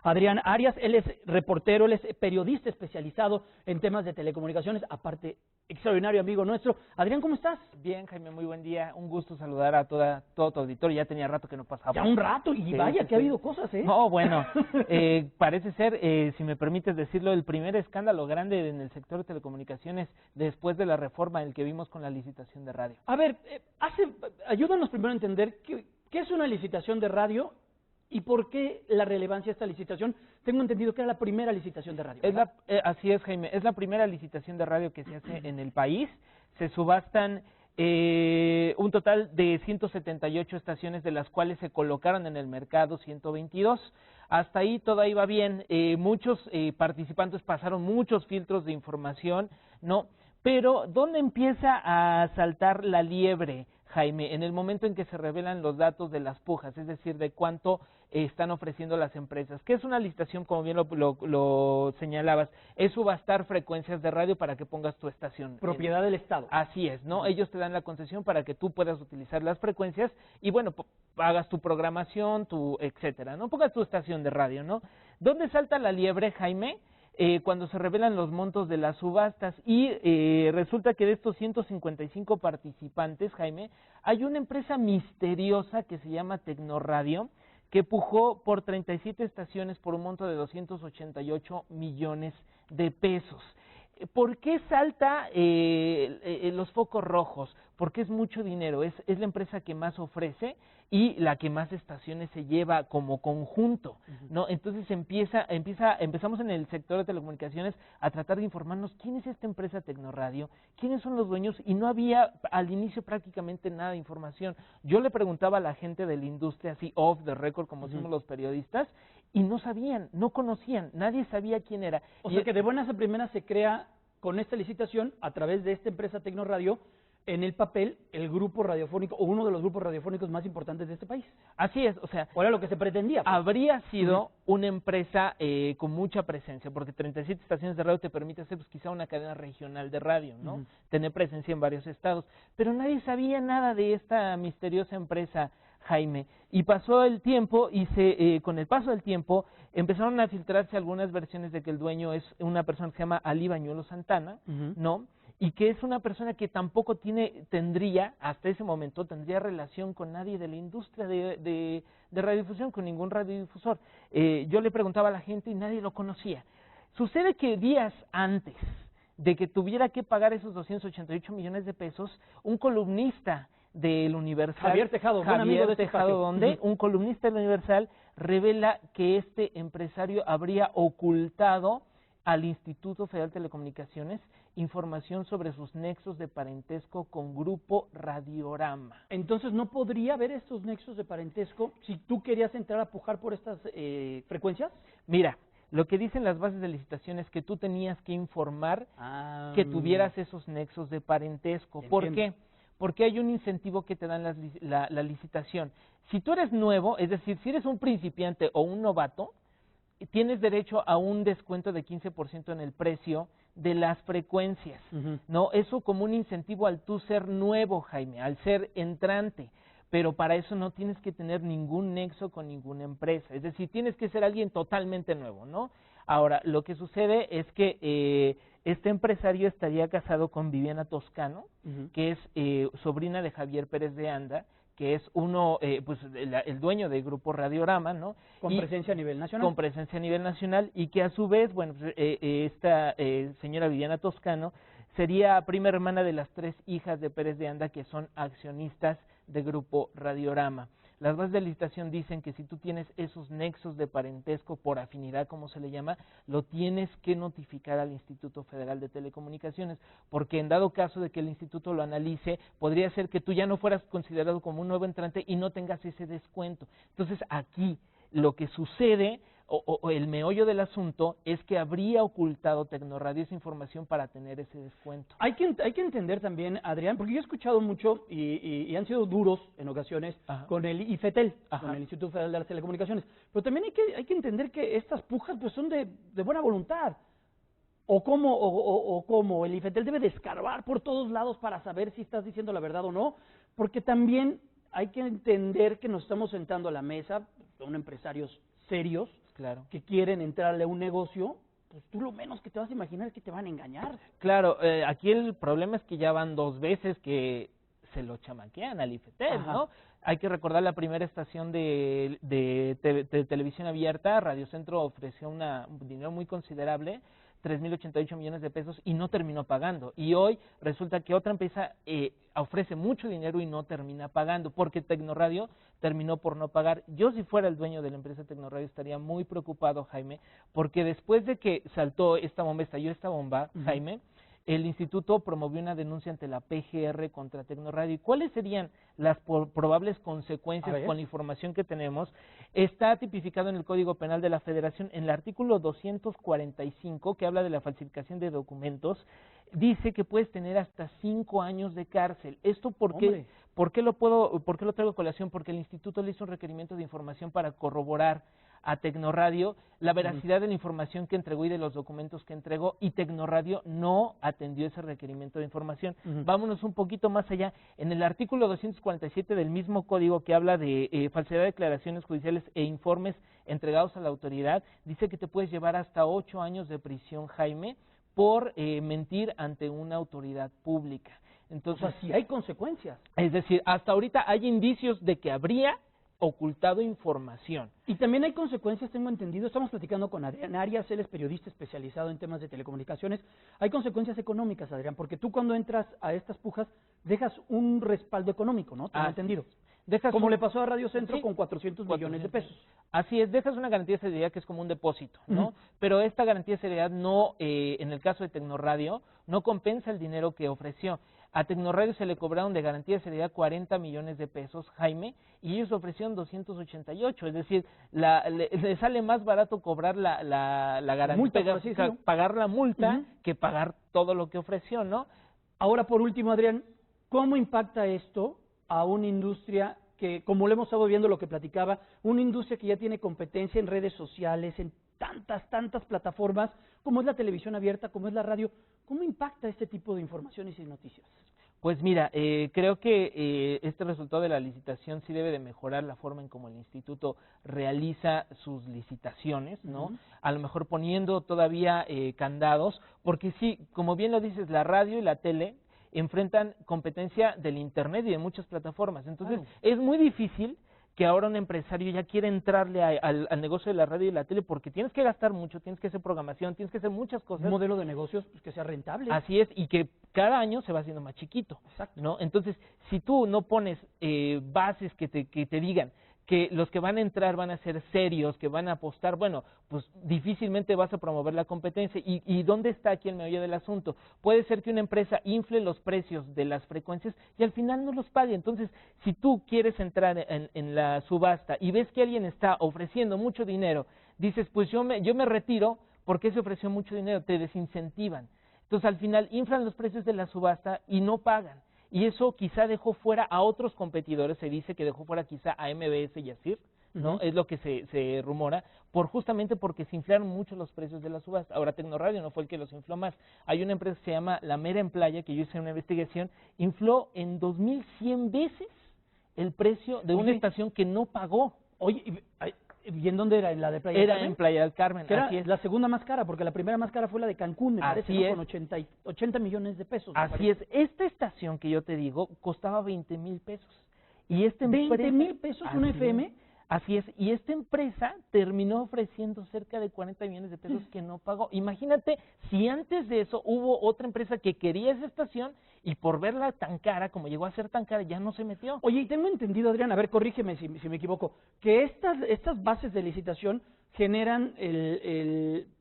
Adrián Arias. Él es reportero, él es periodista especializado en temas de telecomunicaciones, aparte, extraordinario amigo nuestro. Adrián, ¿cómo estás? Bien, Jaime, muy buen día. Un gusto saludar a todo tu auditorio. Ya tenía rato que no pasaba. Ya un rato, y Sí, vaya sí, que ha sí. habido cosas, ¿eh? No, bueno, parece ser, si me permites decirlo, el primer escándalo grande en el sector de telecomunicaciones después de la reforma, el que vimos con la licitación de radio. A ver, ayúdanos primero a entender qué es una licitación de radio y por qué la relevancia de esta licitación. Tengo entendido que era la primera licitación de radio, ¿verdad? Así es, Jaime, es la primera licitación de radio que se hace en el país. Se subastan un total de 178 estaciones, de las cuales se colocaron en el mercado 122. Hasta ahí todo iba bien. Muchos participantes pasaron muchos filtros de información, ¿no? Pero ¿dónde empieza a saltar la liebre, Jaime? En el momento en que se revelan los datos de las pujas, es decir, de cuánto están ofreciendo las empresas. ¿Qué es una licitación? Como bien lo señalabas, es subastar frecuencias de radio para que pongas tu estación. Propiedad del Estado. Así es, ¿no? Ellos te dan la concesión para que tú puedas utilizar las frecuencias y, bueno, hagas tu programación, etcétera, ¿no? Pongas tu estación de radio, ¿no? ¿Dónde salta la liebre, Jaime? Cuando se revelan los montos de las subastas y resulta que de estos 155 participantes, Jaime, hay una empresa misteriosa que se llama Tecnoradio, que pujó por 37 estaciones por un monto de 288 millones de pesos. ¿Por qué salta los focos rojos? Porque es mucho dinero, es la empresa que más ofrece y la que más estaciones se lleva como conjunto, ¿no? Entonces empezamos en el sector de telecomunicaciones a tratar de informarnos quién es esta empresa Tecnoradio, quiénes son los dueños, y no había al inicio prácticamente nada de información. Yo le preguntaba a la gente de la industria, así off the record, como decimos los periodistas, y no sabían, no conocían, nadie sabía quién era. O sea que de buenas a primeras se crea con esta licitación, a través de esta empresa Tecnoradio, en el papel, el grupo radiofónico, o uno de los grupos radiofónicos más importantes de este país. Así es, o sea, ¿O era lo que se pretendía? Pues? Habría sido una empresa con mucha presencia, porque 37 estaciones de radio te permite hacer pues, quizá una cadena regional de radio, ¿no? Tener presencia en varios estados. Pero nadie sabía nada de esta misteriosa empresa, Jaime. Y pasó el tiempo y con el paso del tiempo empezaron a filtrarse algunas versiones de que el dueño es una persona que se llama Ali Bañuelo Santana, ¿no? Y que es una persona que tampoco tendría, hasta ese momento, tendría relación con nadie de la industria de radiodifusión, con ningún radiodifusor. Yo le preguntaba a la gente y nadie lo conocía. Sucede que días antes de que tuviera que pagar esos 288 millones de pesos, un columnista del Universal, Javier Tejado, buen amigo de Tejado, donde un columnista del Universal revela que este empresario habría ocultado al Instituto Federal de Telecomunicaciones información sobre sus nexos de parentesco con Grupo Radiorama. Entonces, ¿no podría haber estos nexos de parentesco si tú querías entrar a pujar por estas frecuencias? Mira, lo que dicen las bases de licitación es que tú tenías que informar que tuvieras esos nexos de parentesco. ¿Por qué? Porque hay un incentivo que te dan la licitación. Si tú eres nuevo, es decir, si eres un principiante o un novato, tienes derecho a un descuento de 15% en el precio de las frecuencias, ¿no? Eso como un incentivo al tú ser nuevo, Jaime, al ser entrante. Pero para eso no tienes que tener ningún nexo con ninguna empresa, es decir, tienes que ser alguien totalmente nuevo, ¿no? Ahora, lo que sucede es que este empresario estaría casado con Viviana Toscano, que es sobrina de Javier Pérez de Anda, que es el dueño del Grupo Radiorama, ¿no? Con presencia a nivel nacional. Con presencia a nivel nacional, y que a su vez, bueno, esta señora Viviana Toscano sería prima hermana de las 3 hijas de Pérez de Anda, que son accionistas de Grupo Radiorama. Las bases de licitación dicen que si tú tienes esos nexos de parentesco por afinidad, como se le llama, lo tienes que notificar al Instituto Federal de Telecomunicaciones, porque en dado caso de que el instituto lo analice, podría ser que tú ya no fueras considerado como un nuevo entrante y no tengas ese descuento. Entonces aquí lo que sucede, o el meollo del asunto, es que habría ocultado Tecnoradio esa información para tener ese descuento. Hay que entender también, Adrián, porque yo he escuchado mucho y han sido duros en ocasiones con el IFETEL, con el Instituto Federal de las Telecomunicaciones, pero también hay que entender que estas pujas pues son de buena voluntad. O cómo el IFETEL debe de escarbar por todos lados para saber si estás diciendo la verdad o no, porque también hay que entender que nos estamos sentando a la mesa, son empresarios serios, que quieren entrarle a un negocio, pues tú lo menos que te vas a imaginar es que te van a engañar. Claro, aquí el problema es que ya van 2 veces que se lo chamaquean al IFETEL, ¿no? Hay que recordar la primera estación de televisión abierta, Radio Centro ofreció un dinero muy considerable, 3,088 millones de pesos, y no terminó pagando. Y hoy resulta que otra empresa ofrece mucho dinero y no termina pagando, porque Tecnoradio terminó por no pagar. Yo, si fuera el dueño de la empresa Tecnoradio, estaría muy preocupado, Jaime, porque después de que estalló esta bomba, Jaime, el instituto promovió una denuncia ante la PGR contra Tecnoradio. ¿Y cuáles serían las probables consecuencias con la información que tenemos? Está tipificado en el Código Penal de la Federación, en el artículo 245, que habla de la falsificación de documentos, dice que puedes tener hasta 5 años de cárcel. ¿Esto por qué lo traigo a colación? Porque el instituto le hizo un requerimiento de información para corroborar a Tecnoradio la veracidad de la información que entregó y de los documentos que entregó, y Tecnoradio no atendió ese requerimiento de información. Vámonos un poquito más allá. En el artículo 247 del mismo código, que habla de falsedad de declaraciones judiciales e informes entregados a la autoridad, dice que te puedes llevar hasta 8 años de prisión, Jaime, por mentir ante una autoridad pública. Entonces, o sea, sí hay consecuencias. Es decir, hasta ahorita hay indicios de que habría ocultado información. Y también hay consecuencias, tengo entendido, estamos platicando con Adrián Arias, él es periodista especializado en temas de telecomunicaciones. Hay consecuencias económicas, Adrián, porque tú cuando entras a estas pujas dejas un respaldo económico, ¿no? Tengo entendido. Como le pasó a Radio Centro con 400 millones de pesos. Así es, dejas una garantía de seguridad que es como un depósito, ¿no? Pero esta garantía de seguridad no, en el caso de Tecnoradio, no compensa el dinero que ofreció. A Tecnoradio se le cobraron de garantía de seguridad 40 millones de pesos, Jaime, y ellos ofrecieron 288, es decir, le sale más barato cobrar la garantía, pagar la multa, que pagar todo lo que ofreció, ¿no? Ahora, por último, Adrián, ¿cómo impacta esto a una industria que, como lo hemos estado viendo, lo que platicaba, una industria que ya tiene competencia en redes sociales, en tantas plataformas, como es la televisión abierta, como es la radio? ¿Cómo impacta este tipo de informaciones y noticias? Pues mira, creo que este resultado de la licitación sí debe de mejorar la forma en cómo el instituto realiza sus licitaciones, ¿no? A lo mejor poniendo todavía candados, porque sí, como bien lo dices, la radio y la tele enfrentan competencia del internet y de muchas plataformas. Entonces, es muy difícil que ahora un empresario ya quiere entrarle al negocio de la radio y la tele, porque tienes que gastar mucho, tienes que hacer programación, tienes que hacer muchas cosas. Un modelo de negocios pues, que sea rentable. Así es, y que cada año se va haciendo más chiquito. Exacto. ¿No? Entonces, si tú no pones bases que te digan que los que van a entrar van a ser serios, que van a apostar, bueno, pues difícilmente vas a promover la competencia. ¿Y dónde está aquí el meollo del asunto? Puede ser que una empresa infle los precios de las frecuencias y al final no los pague. Entonces, si tú quieres entrar en la subasta y ves que alguien está ofreciendo mucho dinero, dices, pues yo me retiro porque se ofreció mucho dinero, te desincentivan. Entonces, al final inflan los precios de la subasta y no pagan. Y eso quizá dejó fuera a otros competidores, se dice que dejó fuera quizá a MBS y a CIR, ¿no? Es lo que se rumora, justamente porque se inflaron mucho los precios de la subasta. Ahora, Tecnoradio no fue el que los infló más. Hay una empresa que se llama La Mera en Playa, que yo hice una investigación, infló en 2,100 veces el precio de una estación que no pagó. Oye, ¿y en dónde era? ¿En la de Playa del Carmen? Era en Playa del Carmen, que era la segunda más cara, porque la primera más cara fue la de Cancún, me parece, ¿no? Con 80 millones de pesos. Así es. Esta estación que yo te digo costaba 20,000 pesos. Y esta empresa, 20,000 pesos una FM. Así es, y esta empresa terminó ofreciendo cerca de 40 millones de pesos que no pagó. Imagínate si antes de eso hubo otra empresa que quería esa estación y por verla tan cara, como llegó a ser tan cara, ya no se metió. Oye, y tengo entendido, Adrián, a ver, corrígeme si me equivoco, que estas bases de licitación generan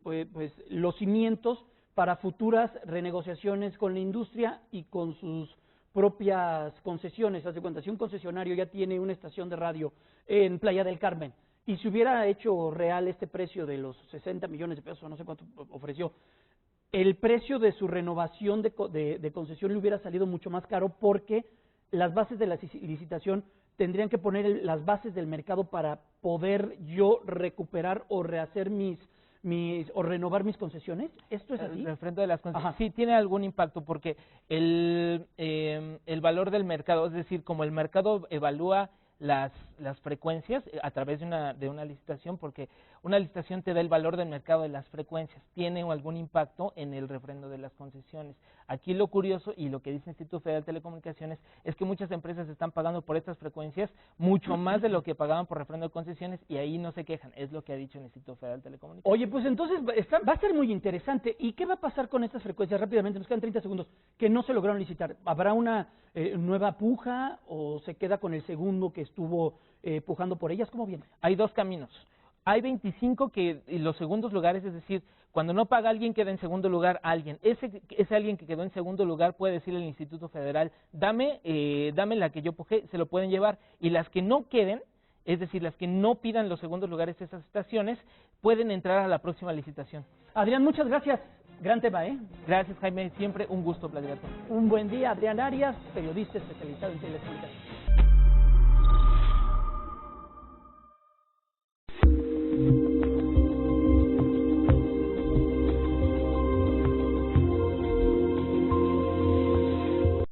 pues, los cimientos para futuras renegociaciones con la industria y con sus propias concesiones. Haz de cuenta, si un concesionario ya tiene una estación de radio en Playa del Carmen y si hubiera hecho real este precio de los 60 millones de pesos, no sé cuánto ofreció, el precio de su renovación de concesión le hubiera salido mucho más caro, porque las bases de la licitación tendrían que poner las bases del mercado para poder yo recuperar o rehacer o renovar mis concesiones. ¿Esto es así? El refrendo de las concesiones. Sí, tiene algún impacto, porque el valor del mercado, es decir, como el mercado evalúa las frecuencias a través de una licitación, porque una licitación te da el valor del mercado de las frecuencias, tiene algún impacto en el refrendo de las concesiones. Aquí lo curioso y lo que dice el Instituto Federal de Telecomunicaciones es que muchas empresas están pagando por estas frecuencias mucho más de lo que pagaban por refrendo de concesiones y ahí no se quejan, es lo que ha dicho el Instituto Federal de Telecomunicaciones. Oye, pues entonces va a ser muy interesante. ¿Y qué va a pasar con estas frecuencias? Rápidamente, nos quedan 30 segundos, que no se lograron licitar. ¿Habrá una nueva puja o se queda con el segundo que estuvo pujando por ellas? ¿Cómo viene? Hay dos caminos. Hay 25 que los segundos lugares, es decir, cuando no paga alguien, queda en segundo lugar alguien. Ese alguien que quedó en segundo lugar puede decirle al Instituto Federal, dame la que yo pujé, se lo pueden llevar. Y las que no queden, es decir, las que no pidan los segundos lugares de esas estaciones, pueden entrar a la próxima licitación. Adrián, muchas gracias. Gran tema, ¿eh? Gracias, Jaime. Siempre un gusto platicar contigo. Un buen día, Adrián Arias, periodista especializado en telecomunicaciones.